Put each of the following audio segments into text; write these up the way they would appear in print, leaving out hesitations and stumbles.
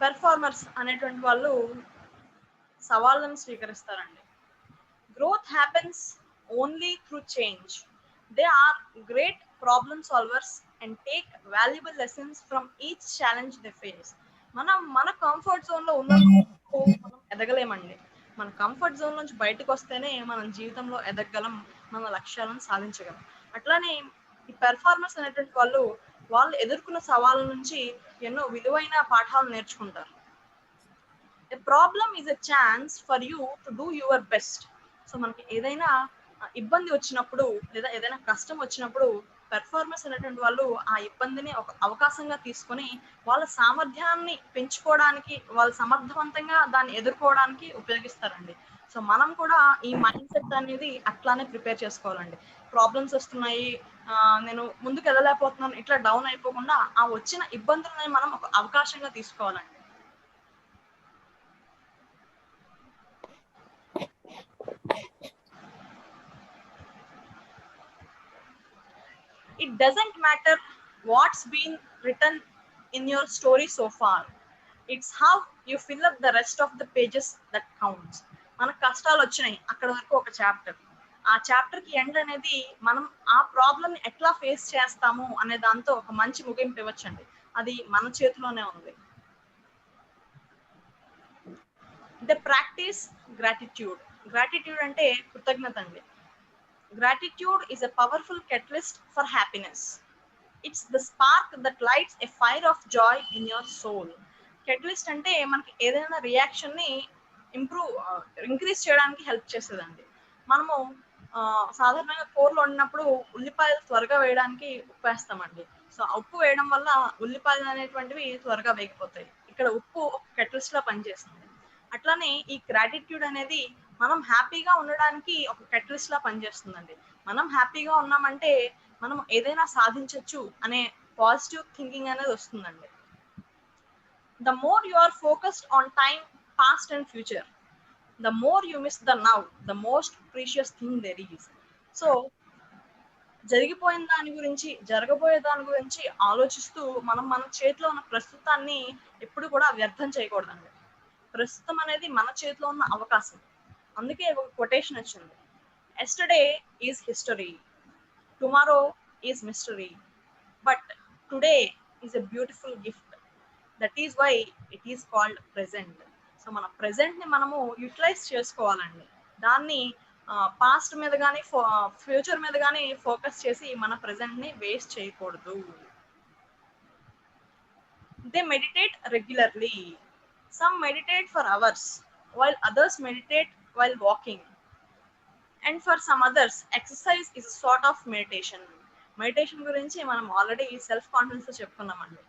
Performers అనేటువంటి వాళ్ళు సవాళ్ళను స్వీకరిస్తారండి. Growth happens only through change. They are great problem solvers and take valuable lessons from each challenge they face. మనం మన comfort zone లో ఉన్నందుకు మనం ఎదగలేమండి. మన కంఫర్ట్ జోన్ నుంచి బయటకు వస్తేనే మనం జీవితంలో ఎదగగలం, మన లక్ష్యాలను సాధించగలం. అట్లానే ఈ పెర్ఫార్మర్స్ అనేటువంటి వాళ్ళు ఎదుర్కొన్న సవాళ్ళ నుంచి ఎన్నో విలువైన పాఠాలు నేర్చుకుంటారు. A problem is a chance for you to do your best. So మనకి ఏదైనా ఇబ్బంది వచ్చినప్పుడు లేదా ఏదైనా కష్టం వచ్చినప్పుడు పెర్ఫార్మర్స్ అనేటువంటి వాళ్ళు ఆ ఇబ్బందిని ఒక అవకాశంగా తీసుకొని వాళ్ళ సామర్థ్యాన్ని పెంచుకోవడానికి, వాళ్ళు సమర్థవంతంగా దాన్ని ఎదుర్కోవడానికి ఉపయోగిస్తారండి. సో మనం కూడా ఈ మైండ్ సెట్ అనేది అట్లానే ప్రిపేర్ చేసుకోవాలండి. ప్రాబ్లమ్స్ వస్తున్నాయి, నేను ముందుకు వెళ్ళలేకపోతున్నాను, ఇట్లా డౌన్ అయిపోకుండా ఆ వచ్చిన ఇబ్బందులని మనం ఒక అవకాశంగా తీసుకోవాలండి. It doesn't matter what's been written in your story so far. It's how you fill up the rest of the pages that counts. మనకు కష్టాలు వచ్చినాయి, అక్కడ వరకు ఒక చాప్టర్. ఆ చాప్టర్ కి ఎండ్ అనేది మనం ఆ ప్రాబ్లమ్ ఎట్లా ఫేస్ చేస్తాము అనే దాంతో ఒక మంచి ముగింపు ఇవ్వచ్చండి. అది మన చేతిలోనే ఉంది. The practice gratitude. గ్రాటిట్యూడ్ అంటే కృతజ్ఞత అండి. Gratitude is a powerful catalyst for happiness. It's the spark that lights a fire of joy in your soul. Catalyst అంటే మనకి ఏదైనా రియాక్షన్ ని ఇంక్రీజ్ చేయడానికి హెల్ప్ చేసేదండి. మనము సాధారణంగా కూరలు వండినప్పుడు ఉల్లిపాయలు త్వరగా వేయడానికి ఉప్పు వేస్తామండి. సో ఉప్పు వేయడం వల్ల ఉల్లిపాయలు అనేటువంటివి త్వరగా వేగిపోతాయి. ఇక్కడ ఉప్పు ఒక కెటలిస్ట్ లా పనిచేస్తుంది. అట్లానే ఈ గ్రాటిట్యూడ్ అనేది మనం హ్యాపీగా ఉండడానికి ఒక కెటలిస్ట్ లా పనిచేస్తుందండి. మనం హ్యాపీగా ఉన్నామంటే మనం ఏదైనా సాధించవచ్చు అనే పాజిటివ్ థింకింగ్ అనేది వస్తుందండి. The more you are focused on time past and future, the more you miss the now, the most precious thing there is. So జరిగిపోయిన దాని గురించి, జరగబోయే దాని గురించి ఆలోచిస్తూ మనం మన చేతిలో ఉన్న ప్రస్తుతాన్ని ఎప్పుడు కూడా వ్యర్థం చేయకూడదండి. ప్రస్తుతం అనేది మన చేతిలో ఉన్న అవకాశం. అందుకే ఒక కొటేషన్ వచ్చింది, yesterday is history, tomorrow is mystery, but today is a beautiful gift, that is why it is called present. So మన ప్రెజెంట్ ని మనము యూటిలైజ్ చేసుకోవాలండి. దాన్ని పాస్ట్ మీద కానీ ఫ్యూచర్ మీద కానీ ఫోకస్ చేసి మన ప్రెజెంట్ ని వేస్ట్ చేయకూడదు. They meditate regularly. Some meditate for hours, while others meditate while walking. And for some others, exercise is a sort of meditation. Meditation గురించి మనం ఆల్రెడీ సెల్ఫ్ కాన్ఫిడెన్స్ లో చెప్పుకున్నామండి.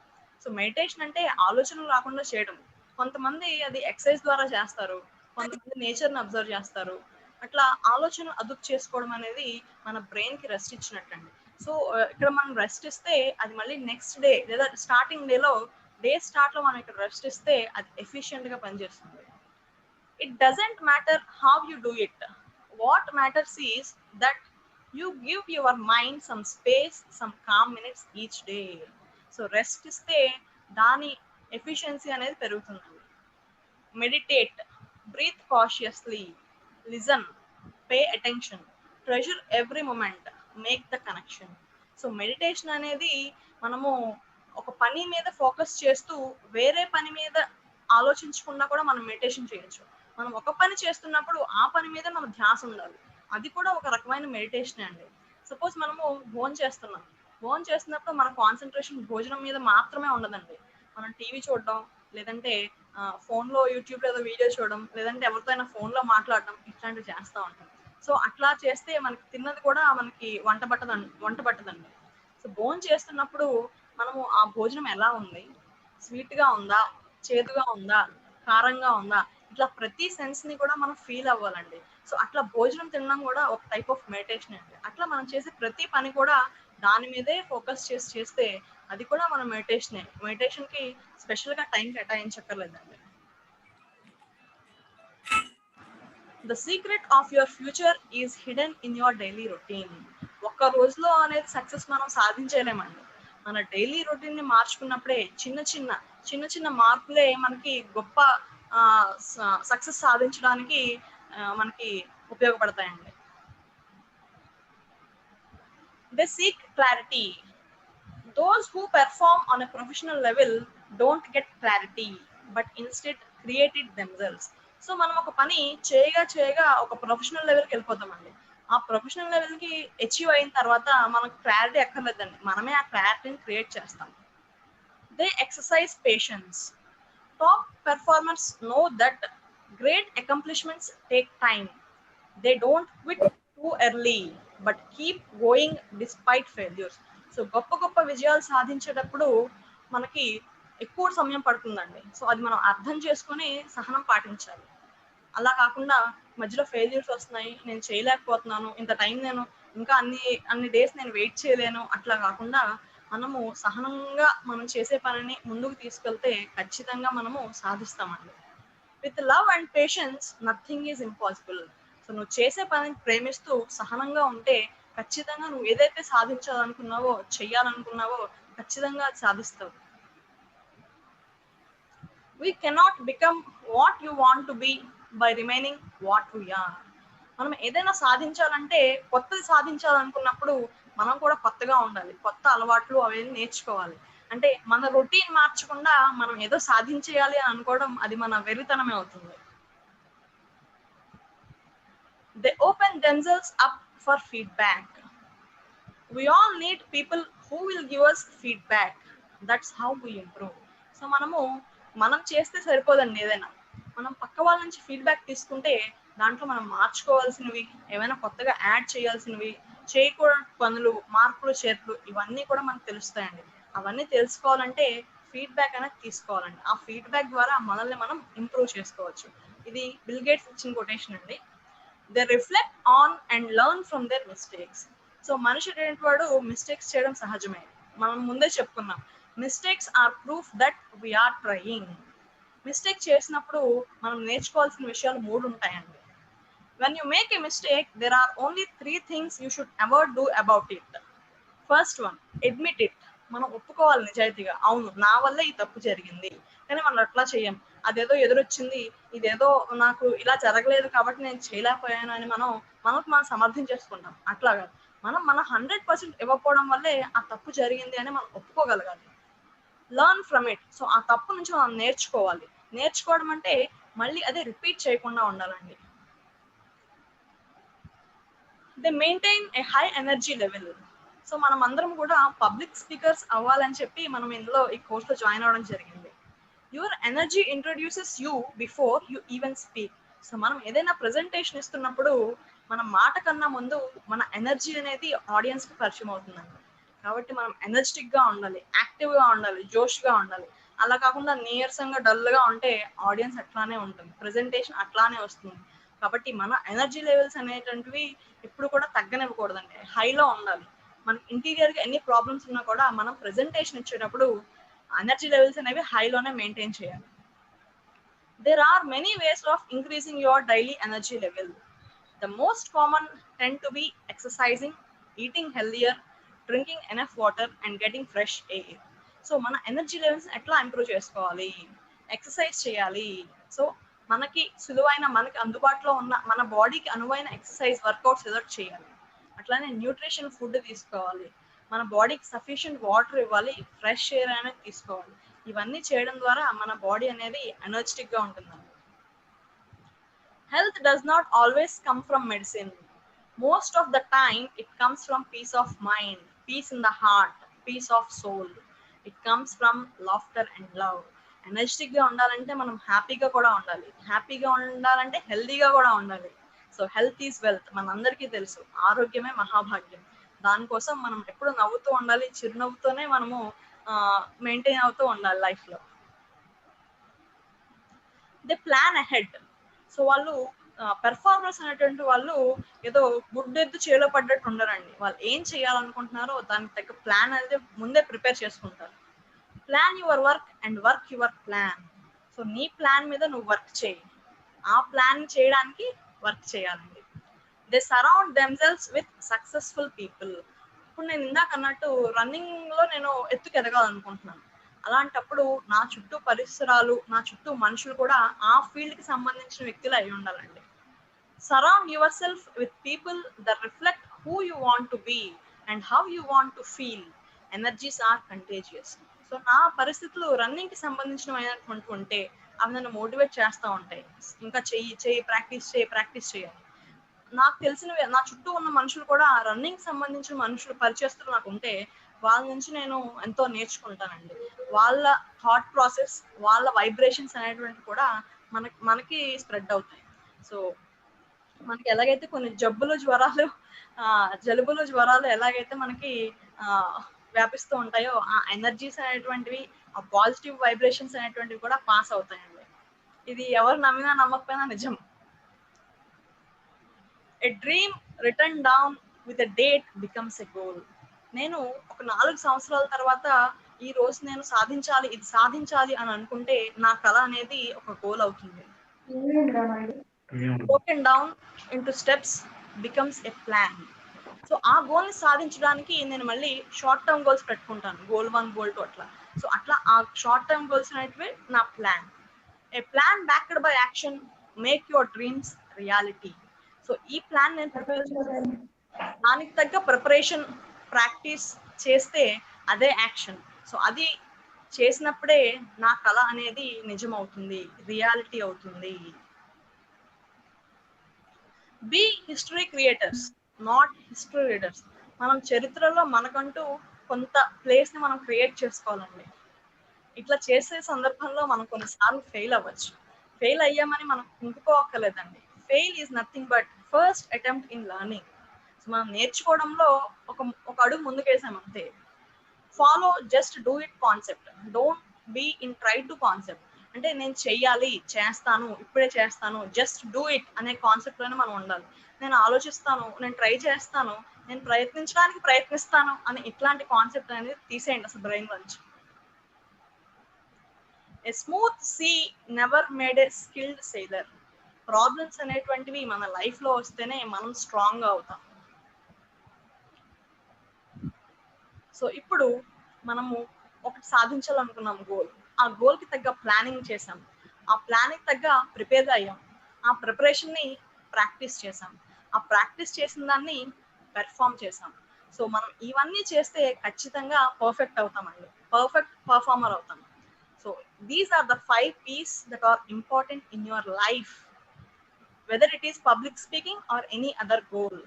సో మెడిటేషన్ అంటే ఆలోచనలు రాకుండా చేయడం. కొంతమంది అది ఎక్సర్సైజ్ ద్వారా చేస్తారు, కొంతమంది నేచర్ని అబ్జర్వ్ చేస్తారు. అట్లా ఆలోచనలు అదుపు చేసుకోవడం అనేది మన బ్రెయిన్ కి రెస్ట్ ఇచ్చినట్టండి. సో ఇక్కడ మనం రెస్ట్ ఇస్తే అది మళ్ళీ నెక్స్ట్ డే లేదా స్టార్టింగ్ డే స్టార్ట్ లో మనం ఇక్కడ రెస్ట్ ఇస్తే అది ఎఫిషియెంట్ గా పనిచేస్తుంది. It doesn't matter how you do it, what matters is that you give your mind some space, some calm minutes each day. So rest ఇస్తే దాని ఎఫిషియన్సీ అనేది పెరుగుతుంది. Meditate, breathe consciously, listen, pay attention, treasure every moment, make the connection. So meditation అనేది మనము ఒక పని మీద focus చేస్తూ వేరే పని మీద ఆలోచించకుండా కూడా మనం మెడిటేషన్ చేయొచ్చు. మనం ఒక పని చేస్తున్నప్పుడు ఆ పని మీద మన ధ్యాస ఉండాలి, అది కూడా ఒక రకమైన మెడిటేషన్ అండి. సపోజ్ మనము భోజనం చేస్తున్నప్పుడు మన కాన్సన్ట్రేషన్ భోజనం మీద మాత్రమే ఉండదండి. మనం టీవీ చూడడం, లేదంటే ఫోన్లో యూట్యూబ్లో ఏదో వీడియో చూడడం, లేదంటే ఎవరితో అయినా ఫోన్లో మాట్లాడడం, ఇట్లాంటివి చేస్తూ ఉంటాం. సో అట్లా చేస్తే మనకి తిన్నది కూడా మనకి వంట పట్టదండి. సో భోజనం చేస్తున్నప్పుడు మనము ఆ భోజనం ఎలా ఉంది, స్వీట్ గా ఉందా, చేదుగా ఉందా, కారంగా ఉందా, ఇట్లా ప్రతి సెన్స్ ని కూడా మనం ఫీల్ అవ్వాలండి. సో అట్లా భోజనం తినడం కూడా ఒక టైప్ ఆఫ్ మెడిటేషన్ అండి. అట్లా మనం చేసే ప్రతి పని కూడా దాని మీదే ఫోకస్ చేస్తే అది కూడా మన మెడిటేషనే. మెడిటేషన్ కి స్పెషల్ గా టైం కేటాయించక్కర్లేదండి. The secret of your future is hidden in your daily routine. ఒక్క రోజులో అనేది సక్సెస్ మనం సాధించలేమండి. మన డైలీ రొటీన్ ని మార్చుకున్నప్పుడే చిన్న చిన్న మార్పులే మనకి గొప్ప సక్సెస్ సాధించడానికి మనకి ఉపయోగపడతాయండి. They seek clarity. Those who perform on a professional level don't get clarity, but instead create it themselves. So మనం ఒక పని చేయగా ఒక ప్రొఫెషనల్ లెవెల్కి వెళ్ళిపోతామండి. ఆ ప్రొఫెషనల్ లెవెల్కి అచీవ్ అయిన తర్వాత మనకు క్లారిటీ ఎక్కర్లేదండి, మనమే ఆ క్లారిటీని క్రియేట్ చేస్తాం. They exercise patience. Top performers know that great accomplishments take time. They don't quit too early, but keep going despite failures. So గొప్ప గొప్ప విజయాలు సాధించేటప్పుడు మనకి ఎక్కువ సమయం పడుతుందండి. సో అది మనం అర్థం చేసుకొని సహనం పాటించాలి. అలా కాకుండా మధ్యలో ఫెయిల్యూర్స్ వస్తున్నాయి, నేను చేయలేకపోతున్నాను, ఇంత టైం నేను ఇంకా అన్ని డేస్ నేను వెయిట్ చేయలేను, అట్లా కాకుండా మనము సహనంగా మనం చేసే పనిని ముందుకు తీసుకెళ్తే ఖచ్చితంగా మనము సాధిస్తామండి. With love and patience nothing is impossible. So నువ్వు చేసే పనిని ప్రేమిస్తూ సహనంగా ఉంటే ఖచ్చితంగా నువ్వు ఏదైతే సాధించాలనుకున్నావో చెయ్యాలనుకున్నావో ఖచ్చితంగా అది సాధిస్తావు. We cannot become what you want to be by remaining what we are. మనం ఏదైనా సాధించాలంటే కొత్తది సాధించాలనుకున్నప్పుడు మనం కూడా కొత్తగా ఉండాలి, కొత్త అలవాట్లు అవి నేర్చుకోవాలి. అంటే మన రొటీన్ మార్చకుండా మనం ఏదో సాధించేయాలి అని అనుకోవడం అది మన వెరితనమే అవుతుంది. They open themselves up for feedback. We all need people who will give us feedback. That's how we improve. So మనం చేస్తే సరిపోదండి, ఏదైనా మనం పక్క వాళ్ళ నుంచి ఫీడ్బ్యాక్ తీసుకుంటే దాంట్లో మనం మార్చుకోవాల్సినవి, ఏమైనా కొత్తగా యాడ్ చేయాల్సినవి, చేయకూడని పనులు, మార్పులు చేర్పులు ఇవన్నీ కూడా మనకు తెలుస్తాయండి. అవన్నీ తెలుసుకోవాలంటే ఫీడ్బ్యాక్ అనేది తీసుకోవాలండి. ఆ ఫీడ్బ్యాక్ ద్వారా మనల్ని మనం ఇంప్రూవ్ చేసుకోవచ్చు. ఇది బిల్ గేట్స్ ఇచ్చిన కొటేషన్ అండి. They reflect on and learn from their mistakes. So మనిషి వాడు మిస్టేక్స్ చేయడం సహజమే. మనం ముందే చెప్పుకున్నాం, mistakes are proof that we're trying. Mistake చేసినప్పుడు మనం నేర్చుకోవాల్సిన విషయాలు 3 ఉంటాయండి. When you make a mistake, there are only 3 things you should ever do about it. First one, admit it. మనం ఒప్పుకోవాలి నిజాయితీగా, అవును నా వల్లే ఈ తప్పు జరిగింది, కానీ మనం అట్లా చేయం. అదేదో ఎదురొచ్చింది, ఇదేదో నాకు ఇలా జరగలేదు కాబట్టి నేను చేయలేకపోయాను అని మనకు మనం సమర్థం చేసుకుంటాం. అట్లా కాదు, మన 100% ఇవ్వకపోవడం వల్లే ఆ తప్పు జరిగింది అని మనం ఒప్పుకోగలగాలి. Learn from it. సో ఆ తప్పు నుంచి మనం నేర్చుకోవాలి. నేర్చుకోవడం అంటే మళ్ళీ అదే రిపీట్ చేయకుండా ఉండాలండి. They maintain a high energy level. So మనం అందరం కూడా పబ్లిక్ స్పీకర్స్ అవ్వాలని చెప్పి మనం ఇందులో ఈ కోర్సులో జాయిన్ అవ్వడం జరిగింది. Your energy introduces you before you even speak. So మనం ఏదైనా ప్రెజెంటేషన్ ఇస్తున్నప్పుడు మన మాట కన్నా ముందు మన ఎనర్జీ అనేది ఆడియన్స్ కి పరిచయం అవుతుందండి. కాబట్టి మనం ఎనర్జెటిక్ గా ఉండాలి, యాక్టివ్ గా ఉండాలి, జోష్గా ఉండాలి. అలా కాకుండా నీరసంగా డల్ గా ఉంటే ఆడియన్స్ అట్లానే ఉంటుంది, ప్రెజెంటేషన్ అట్లానే వస్తుంది. కాబట్టి మన ఎనర్జీ లెవెల్స్ అనేటువంటివి ఎప్పుడు కూడా తగ్గనివ్వకూడదండి, హైలో ఉండాలి. మన ఇంటీరియర్ గా ఎన్ని ప్రాబ్లమ్స్ ఉన్నా కూడా మనం ప్రెజెంటేషన్ ఇచ్చేటప్పుడు ఎనర్జీ లెవెల్స్ అనేవి హైలోనే మెయింటైన్ చేయాలి. There are many ways of increasing your daily energy level. The most common tend to be exercising, eating healthier, drinking enough water and getting fresh air. So మన energy levels ఎట్లా improve చేసుకోవాలి? Exercise చేయాలి. So మనకి సులువైన, మనకి అందుబాటులో ఉన్న, మన బాడీకి అనువైన ఎక్సర్సైజ్ వర్కౌట్స్ ఏదో చేయాలి. అట్లానే న్యూట్రిషన్ ఫుడ్ తీసుకోవాలి, మన బాడీకి సఫిషియంట్ వాటర్ ఇవ్వాలి, ఫ్రెష్ ఎయిర్ అనేది తీసుకోవాలి. ఇవన్నీ చేయడం ద్వారా మన బాడీ అనేది ఎనర్జెటిక్ గా ఉంటుందండి. Health does not always come from medicine. Most of the time it comes from peace of mind, peace in the heart, peace of soul. It comes from laughter and love. Energetic గా ఉండాలంటే మనం హ్యాపీగా కూడా ఉండాలి, హ్యాపీగా ఉండాలంటే హెల్తీగా కూడా ఉండాలి. సో హెల్త్ ఈజ్ వెల్త్, మనందరికీ తెలుసు, ఆరోగ్యమే మహాభాగ్యం. దానికోసం మనం ఎప్పుడు నవ్వుతూ ఉండాలి, చిరునవ్వుతోనే మనము మెయింటైన్ అవుతూ ఉండాలి లైఫ్ లో. They plan ahead. సో వాళ్ళు పెర్ఫార్మర్స్ అనేటువంటి వాళ్ళు ఏదో గుడ్డెద్దు చేలో పడ్డట్టు ఉండరండి. వాళ్ళు ఏం చేయాలనుకుంటున్నారో దానికి తగ్గ ప్లాన్ అనేది ముందే ప్రిపేర్ చేసుకుంటారు. Plan your work and work your plan. So నీ ప్లాన్ మీద నువ్వు వర్క్ చేయి, ఆ ప్లాన్ చేయడానికి వర్క్ చేయాలండి. They surround themselves with successful people. ఇప్పుడు నేను ఇందాక అన్నట్టు రన్నింగ్ లో నేను ఎత్తుకు ఎదగాలనుకుంటున్నాను. అలాంటప్పుడు నా చుట్టూ పరిసరాలు, నా చుట్టూ మనుషులు కూడా ఆ ఫీల్డ్ కి సంబంధించిన వ్యక్తులు అయి ఉండాలండి. Surround yourself with people that reflect who you want to be and how you want to feel. Energies are contagious. So నా పరిస్థితులు రన్నింగ్ కి సంబంధించినటువంటి ఉంటే అవి నన్ను మోటివేట్ చేస్తూ ఉంటాయి. ఇంకా చెయ్యి ప్రాక్టీస్ చేయాలి. నాకు తెలిసినవి నా చుట్టూ ఉన్న మనుషులు కూడా రన్నింగ్ సంబంధించిన మనుషులు పరిచయస్తులు నాకు ఉంటే వాళ్ళ నుంచి నేను ఎంతో నేర్చుకుంటానండి. వాళ్ళ థాట్ ప్రాసెస్, వాళ్ళ వైబ్రేషన్స్ అనేటువంటి కూడా మనకి స్ప్రెడ్ అవుతాయి. సో మనకి ఎలాగైతే కొన్ని జలుబులు జ్వరాలు ఎలాగైతే మనకి వ్యాపిస్తూ ఉంటాయో ఆ ఎనర్జీస్ అనేటువంటివి, ఆ పాజిటివ్ వైబ్రేషన్స్ అనేటువంటివి కూడా పాస్ అవుతాయండి. ఇది ఎవరు నమ్మినా నమ్మకపోయినా నిజం. A dream return down with a date becomes a goal. నేను ఒక 4 సంవత్సరాల తర్వాత ఈ రోజు నేను ఇది సాధించాలి అని అనుకుంటే నా కళ అనేది ఒక గోల్ అవుతుంది. broken down into steps becomes a plan. So ఆ గోల్ ని సాధించడానికి నేను మళ్ళీ షార్ట్ టర్మ్ గోల్స్ పెట్టుకుంటాను. గోల్ 1, గోల్ 2 అట్లా. సో అట్లా ఆ షార్ట్ టర్మ్ గోల్స్ అనేటివి నా plan. A plan backed by action make your dreams reality. So ఈ ప్లాన్ నేను దానికి తగ్గ ప్రిపరేషన్, ప్రాక్టీస్ చేస్తే అదే యాక్షన్. సో అది చేసినప్పుడే నా కళ అనేది నిజం అవుతుంది, రియాలిటీ అవుతుంది. Be history creators, not history readers. మనం చరిత్రలో మనకంటూ కొంత ప్లేస్ ని మనం క్రియేట్ చేసుకోవాలండి. ఇట్లా చేసే సందర్భంలో మనం కొన్నిసార్లు ఫెయిల్ అవ్వచ్చు. ఫెయిల్ అయ్యామని మనం కుంగిపోక్కర్లేదండి. Fail is nothing but first attempt in learning. మనం నేర్చుకోవడంలో ఒక అడుగు ముందుకేసాం అంతే. Follow just do it concept, don't be in try to concept. అంటే నేను చెయ్యాలి, చేస్తాను, ఇప్పుడే చేస్తాను, జస్ట్ డూ ఇట్ అనే కాన్సెప్ట్ లోనే మనం ఉండాలి. నేను ఆలోచిస్తాను, నేను ట్రై చేస్తాను, నేను ప్రయత్నిస్తాను అని ఇట్లాంటి కాన్సెప్ట్ అనేది తీసేయండి అసలు బ్రెయిన్ నుంచి. A smooth sea never made a skilled sailor. Problems అనేటువంటివి మన లైఫ్ లో వస్తేనే మనం స్ట్రాంగ్ గా అవుతాం. సో ఇప్పుడు మనము ఒకటి సాధించాలనుకున్నాం గోల్. ఆ గోల్ కి తగ్గ ప్లానింగ్ చేసాం, ఆ ప్లానింగ్ తగ్గ ప్రిపేర్ అయ్యాం, ఆ ప్రిపరేషన్ ని ప్రాక్టీస్ చేసాం, ఆ ప్రాక్టీస్ చేసిన దాన్ని పెర్ఫామ్ చేసాం. సో మనం ఇవన్నీ చేస్తే ఖచ్చితంగా పర్ఫెక్ట్ అవుతామండి, పర్ఫెక్ట్ పర్ఫార్మర్ అవుతాం. So these are the 5 P's that are important in your life, whether it is public speaking or any other goal.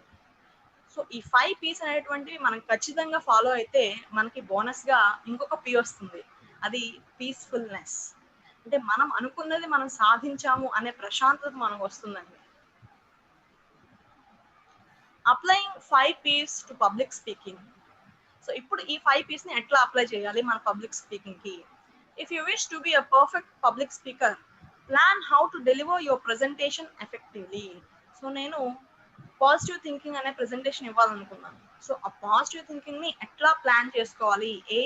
So ఈ 5 P's అనేటువంటివి మనం ఖచ్చితంగా ఫాలో అయితే మనకి బోనస్ గా ఇంకొక P వస్తుంది. అది పీస్ఫుల్నెస్. అంటే మనం అనుకున్నది మనం సాధించాము అనే ప్రశాంతత మనకు వస్తుందండి. Applying 5 P's to public speaking. So ఇప్పుడు ఈ 5 P's ని ఎట్లా అప్లై చేయాలి మన పబ్లిక్ స్పీకింగ్ కి? If you wish to be a perfect public speaker, plan how to deliver your presentation effectively. So నేను పాజిటివ్ థింకింగ్ అనే ప్రెజెంటేషన్ ఇవ్వాలనుకున్నాను. సో ఆ పాజిటివ్ థింకింగ్ ని ఎట్లా ప్లాన్ చేసుకోవాలి, ఏ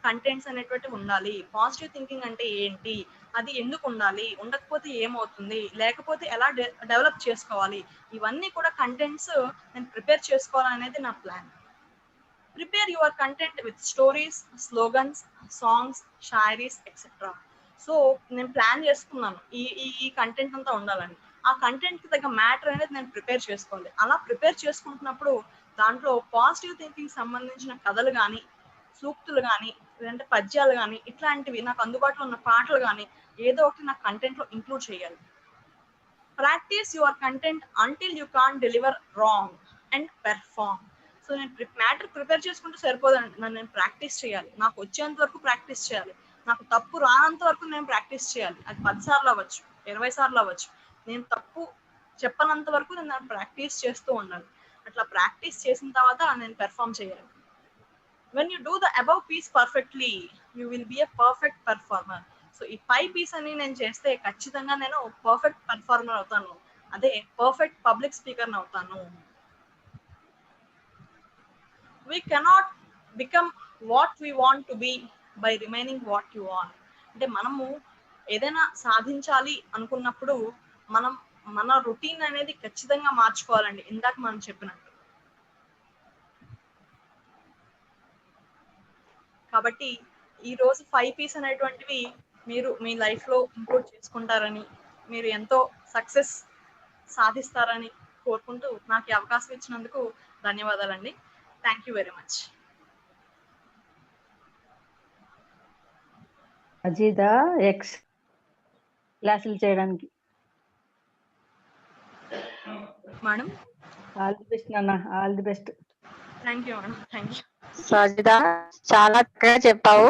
కంటెంట్స్ అనేటువంటి ఉండాలి, పాజిటివ్ థింకింగ్ అంటే ఏంటి, అది ఎందుకు ఉండాలి, ఉండకపోతే ఏమవుతుంది, లేకపోతే ఎలా డెవలప్ చేసుకోవాలి, ఇవన్నీ కూడా కంటెంట్స్ నేను ప్రిపేర్ చేసుకోవాలనేది నా plan. Prepare your content with stories, slogans, songs, షాయరీస్ ఎక్సెట్రా. సో నేను ప్లాన్ చేసుకున్నాను ఈ కంటెంట్ అంతా ఉండాలని. ఆ కంటెంట్ కి తగ్గ మ్యాటర్ అనేది నేను ప్రిపేర్ చేసుకోవాలి. అలా ప్రిపేర్ చేసుకుంటున్నప్పుడు దాంట్లో పాజిటివ్ థింకింగ్ సంబంధించిన కథలు కానీ, సూక్తులు కానీ, లేదంటే పద్యాలు కానీ, ఇట్లాంటివి నాకు అందుబాటులో ఉన్న పాటలు కానీ ఏదో ఒకటి నా కంటెంట్ లో ఇంక్లూడ్ చేయాలి. Practice your content until you can deliver wrong and perform. So నేను మ్యాటర్ ప్రిపేర్ చేసుకుంటే సరిపోదండి, నేను ప్రాక్టీస్ చేయాలి, నాకు వచ్చేంత వరకు ప్రాక్టీస్ చేయాలి, నాకు తప్పు రానంత వరకు నేను ప్రాక్టీస్ చేయాలి. అది 10 సార్లు అవ్వచ్చు, 20 సార్లు అవ్వచ్చు, నేను తప్పు చెప్పనంత వరకు నేను ప్రాక్టీస్ చేస్తూ ఉండాలి. అట్లా ప్రాక్టీస్ చేసిన తర్వాత నేను పెర్ఫామ్ చేయాలి. when you do the above piece perfectly, you will be a perfect performer. So ఈ 5 P's అని నేను చేస్తే ఖచ్చితంగా నేను పర్ఫెక్ట్ పెర్ఫార్మర్ అవుతాను, అదే పర్ఫెక్ట్ పబ్లిక్ స్పీకర్ అవుతాను. We cannot become what we want to be by remaining what you want. అంటే మనము ఏదైనా సాధించాలి అనుకున్నప్పుడు మనం మన రొటీన్ అనేది ఖచ్చితంగా మార్చుకోవాలండి. ఇందాక మనం చెప్పినట్టు కాబట్టి ఈరోజు 5 P's అనేటువంటివి మీరు మీ లైఫ్లో ఇంక్లూడ్ చేసుకుంటారని, మీరు ఎంతో సక్సెస్ సాధిస్తారని కోరుకుంటూ నాకు ఈ అవకాశం ఇచ్చినందుకు ధన్యవాదాలండి. Thank you very much. Ajitha X క్లాసులు చేయడానికి. మేడం ఆల్ ది బెస్ట్ నాన్న, all the best. Thank you madam, thank you. Sajitha చాలా చక్కగా చెప్పావు.